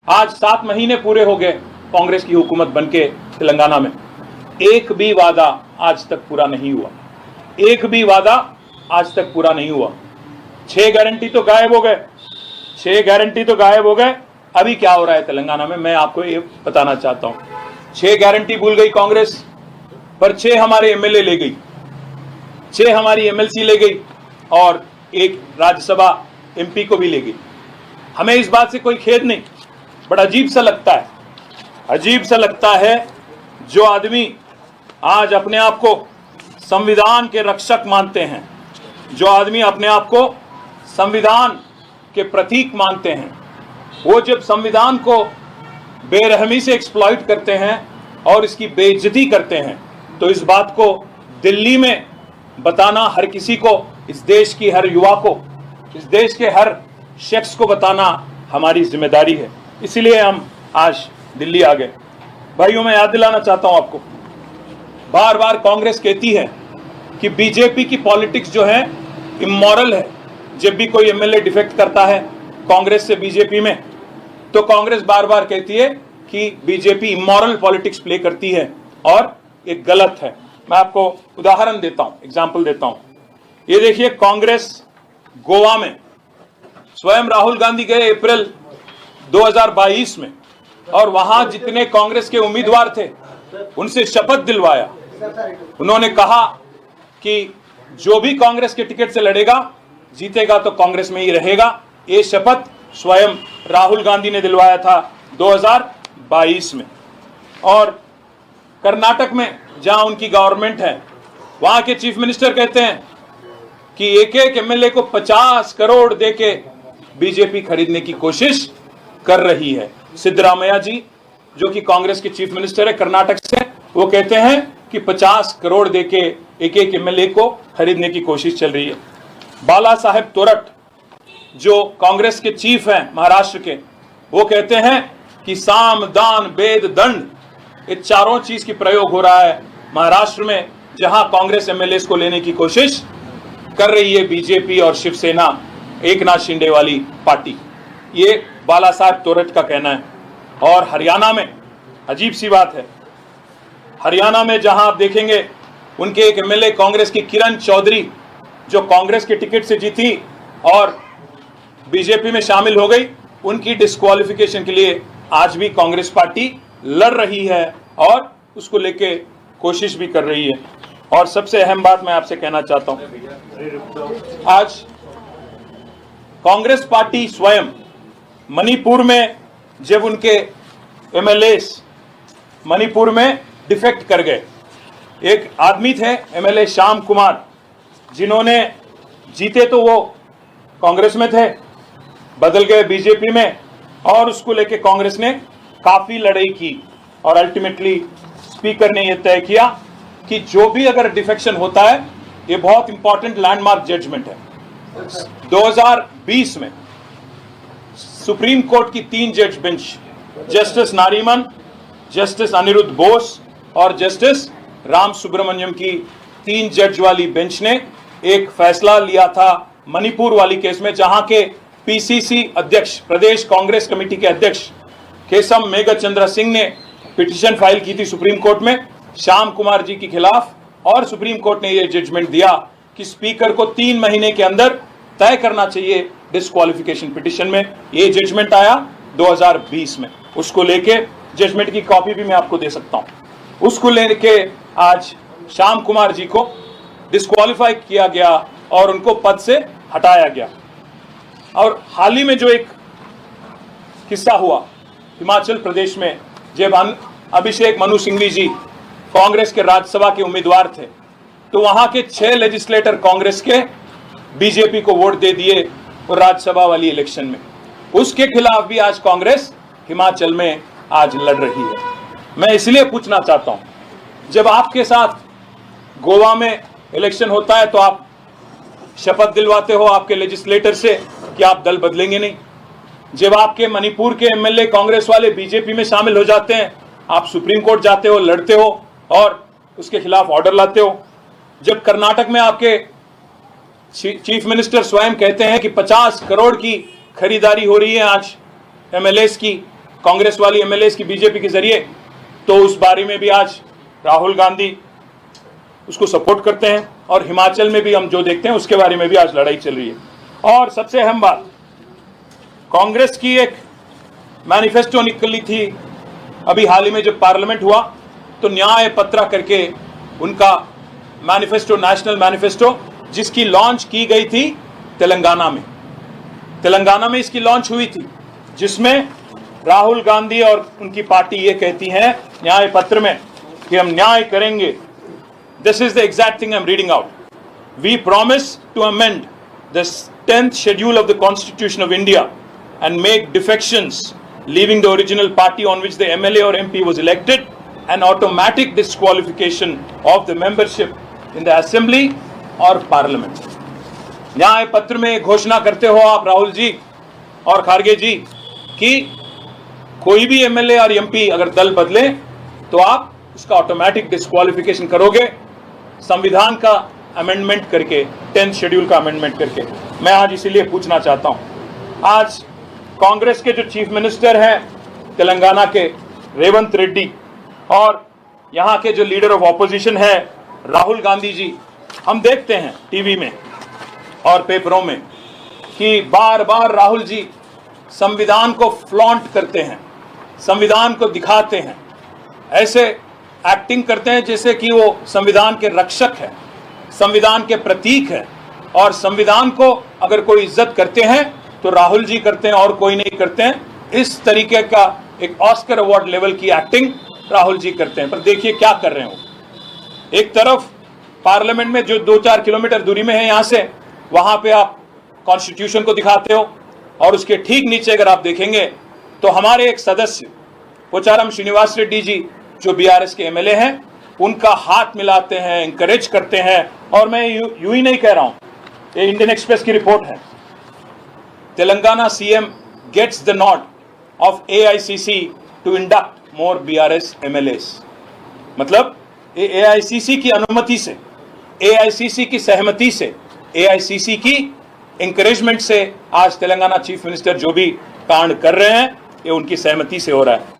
आज 7 महीने पूरे हो गए कांग्रेस की हुकूमत बनके तेलंगाना में, एक भी वादा आज तक पूरा नहीं हुआ। एक भी वादा आज तक पूरा नहीं हुआ। 6 गारंटी तो गायब हो गए, 6 गारंटी तो गायब हो गए। अभी क्या हो रहा है तेलंगाना में, मैं आपको ये बताना चाहता हूं। 6 गारंटी भूल गई कांग्रेस, पर 6 हमारे एमएलए ले गई, 6 हमारी एमएलसी ले गई और एक राज्यसभा एमपी को भी ले गई। हमें इस बात से कोई खेद नहीं। बड़ा अजीब सा लगता है, अजीब सा लगता है जो आदमी आज अपने आप को संविधान के रक्षक मानते हैं, जो आदमी अपने आप को संविधान के प्रतीक मानते हैं, वो जब संविधान को बेरहमी से एक्सप्लॉइट करते हैं और इसकी बेइज्जती करते हैं, तो इस बात को दिल्ली में बताना हर किसी को, इस देश की हर युवा को, इस देश के हर शख्स को बताना हमारी जिम्मेदारी है। इसीलिए हम आज दिल्ली आ गए। भाइयों, मैं याद दिलाना चाहता हूं आपको, बार बार कांग्रेस कहती है कि बीजेपी की पॉलिटिक्स जो है इमोरल है। जब भी कोई एमएलए डिफेक्ट करता है कांग्रेस से बीजेपी में, तो कांग्रेस बार बार कहती है कि बीजेपी इमोरल पॉलिटिक्स प्ले करती है और ये गलत है। मैं आपको उदाहरण देता हूं, एग्जाम्पल देता हूं। ये देखिए, कांग्रेस गोवा में स्वयं राहुल गांधी गए अप्रैल 2022 में, और वहां जितने कांग्रेस के उम्मीदवार थे उनसे शपथ दिलवाया। उन्होंने कहा कि जो भी कांग्रेस के टिकट से लड़ेगा जीतेगा तो कांग्रेस में ही रहेगा। ये शपथ स्वयं राहुल गांधी ने दिलवाया था 2022 में। और कर्नाटक में जहां उनकी गवर्नमेंट है, वहां के चीफ मिनिस्टर कहते हैं कि एक एक एमएलए को 50 करोड़ देके बीजेपी खरीदने की कोशिश कर रही है। सिद्धरामैया जी, जो कि कांग्रेस के चीफ मिनिस्टर है कर्नाटक से, वो कहते हैं कि 50 करोड़ देके एक एक एमएलए को खरीदने की कोशिश चल रही है। बाला साहेब तोरट, जो कांग्रेस के चीफ हैं महाराष्ट्र के, वो कहते हैं कि साम दान भेद दंड, ये चारों चीज की प्रयोग हो रहा है महाराष्ट्र में, जहां कांग्रेस एमएलए को लेने की कोशिश कर रही है बीजेपी और शिवसेना, एकनाथ शिंदे वाली पार्टी। ये बाला साहब तोरट का कहना है। और हरियाणा में अजीब सी बात है, हरियाणा में जहां आप देखेंगे उनके एक एमएलए कांग्रेस की किरण चौधरी, जो कांग्रेस के टिकट से जीती और बीजेपी में शामिल हो गई, उनकी डिस्क्वालिफिकेशन के लिए आज भी कांग्रेस पार्टी लड़ रही है और उसको लेके कोशिश भी कर रही है। और सबसे अहम बात मैं आपसे कहना चाहता हूं, आज कांग्रेस पार्टी स्वयं मणिपुर में जब उनके एमएलए मणिपुर में डिफेक्ट कर गए, एक आदमी थे एमएलए श्याम कुमार, जिन्होंने जीते तो वो कांग्रेस में थे, बदल गए बीजेपी में, और उसको लेके कांग्रेस ने काफी लड़ाई की और अल्टीमेटली स्पीकर ने यह तय किया कि जो भी अगर डिफेक्शन होता है, ये बहुत इंपॉर्टेंट लैंडमार्क जजमेंट है। 2020 में सुप्रीम कोर्ट की 3 जज bench, justice Nariman, justice Aniruddha Bose और जस्टिस राम सुब्रमण्यम की 3 जज वाली बेंच ने एक फैसला लिया था मणिपुर वाली केस में, जहां के पीसीसी अध्यक्ष, प्रदेश कांग्रेस कमेटी के अध्यक्ष केशम मेघचंद्र सिंह ने पिटीशन फाइल की थी सुप्रीम कोर्ट में श्याम कुमार जी के खिलाफ, और सुप्रीम कोर्ट ने यह जजमेंट दिया कि स्पीकर को 3 महीने के अंदर तय करना चाहिए डिस्क्वालिफिकेशन पिटीशन में। ये जजमेंट आया 2020 में। उसको लेके जजमेंट की कॉपी भी मैं आपको दे सकता हूं। उसको लेके आज श्याम कुमार जी को डिस्क्वालीफाई किया गया और उनको पद से हटाया गया। और हाल ही में जो एक किस्सा हुआ हिमाचल प्रदेश में, जब अभिषेक मनु सिंघवी जी कांग्रेस के राज्यसभा के उम्मीदवार थे, तो वहां के 6 लेजिस्लेटर कांग्रेस के बीजेपी को वोट दे दिए और राज्यसभा वाली इलेक्शन में। उसके खिलाफ भी आज कांग्रेस हिमाचल में आज लड़ रही है। मैं इसलिए पूछना चाहता हूं, जब आपके साथ गोवा में इलेक्शन होता है तो आप शपथ दिलवाते हो आपके लेजिस्लेटर से कि आप दल बदलेंगे नहीं। जब आपके मणिपुर के एमएलए कांग्रेस वाले बीजेपी में शामिल हो जाते हैं, आप सुप्रीम कोर्ट जाते हो, लड़ते हो और उसके खिलाफ ऑर्डर लाते हो। जब कर्नाटक में आपके चीफ मिनिस्टर स्वयं कहते हैं कि 50 करोड़ की खरीदारी हो रही है आज एमएलएस की, कांग्रेस वाली एमएलएस की बीजेपी के जरिए, तो उस बारे में भी आज राहुल गांधी उसको सपोर्ट करते हैं। और हिमाचल में भी हम जो देखते हैं उसके बारे में भी आज लड़ाई चल रही है। और सबसे अहम बात, कांग्रेस की एक मैनिफेस्टो निकली थी अभी हाल ही में जब पार्लियामेंट हुआ, तो न्याय पत्र करके उनका मैनिफेस्टो, नेशनल मैनिफेस्टो, जिसकी लॉन्च की गई थी तेलंगाना में इसकी लॉन्च हुई थी, जिसमें राहुल गांधी और उनकी पार्टी ये कहती है न्याय पत्र में कि हम न्याय करेंगे। This is the exact thing I am reading out. We promise to amend the 10th schedule of the constitution of India and make defections leaving the original party on which the MLA or MP was elected, and automatic disqualification of the membership in the assembly or parliament। न्याय पत्र में घोषणा करते हो आप राहुल जी और खारगे जी कि कोई भी MLA और MP अगर दल बदले तो आप उसका ऑटोमेटिक डिस्क्वालिफिकेशन करोगे, संविधान का अमेंडमेंट करके, 10th शेड्यूल का अमेंडमेंट करके। मैं आज इसीलिए पूछना चाहता हूं, आज कांग्रेस के जो चीफ मिनिस्टर हैं तेलंगाना के रेवंत रेड्डी, और यहां के जो लीडर ऑफ ऑपोजिशन है राहुल गांधी जी, हम देखते हैं टीवी में और पेपरों में कि बार बार राहुल जी संविधान को फ्लॉन्ट करते हैं, संविधान को दिखाते हैं, ऐसे एक्टिंग करते हैं जैसे कि वो संविधान के रक्षक है, संविधान के प्रतीक है, और संविधान को अगर कोई इज्जत करते हैं तो राहुल जी करते हैं और कोई नहीं करते हैं। इस तरीके का एक ऑस्कर अवार्ड लेवल की एक्टिंग राहुल जी करते हैं। पर देखिए क्या कर रहे हो, एक तरफ पार्लियामेंट में जो 2-4 किलोमीटर दूरी में है यहाँ से, वहां पे आप कॉन्स्टिट्यूशन को दिखाते हो, और उसके ठीक नीचे अगर आप देखेंगे तो हमारे एक सदस्य पोचारम श्रीनिवास रेड्डी जी जो BRS के MLA हैं, उनका हाथ मिलाते हैं, इंकरेज करते हैं। और मैं यूं ही नहीं कह रहा हूं, ये इंडियन एक्सप्रेस की रिपोर्ट है, Telangana CM gets the nod of AICC to induct more BRS MLAs। मतलब AICC की अनुमति से, AICC की सहमति से, AICC की इंकरेजमेंट से आज तेलंगाना चीफ मिनिस्टर जो भी कांड कर रहे हैं ये उनकी सहमति से हो रहा है।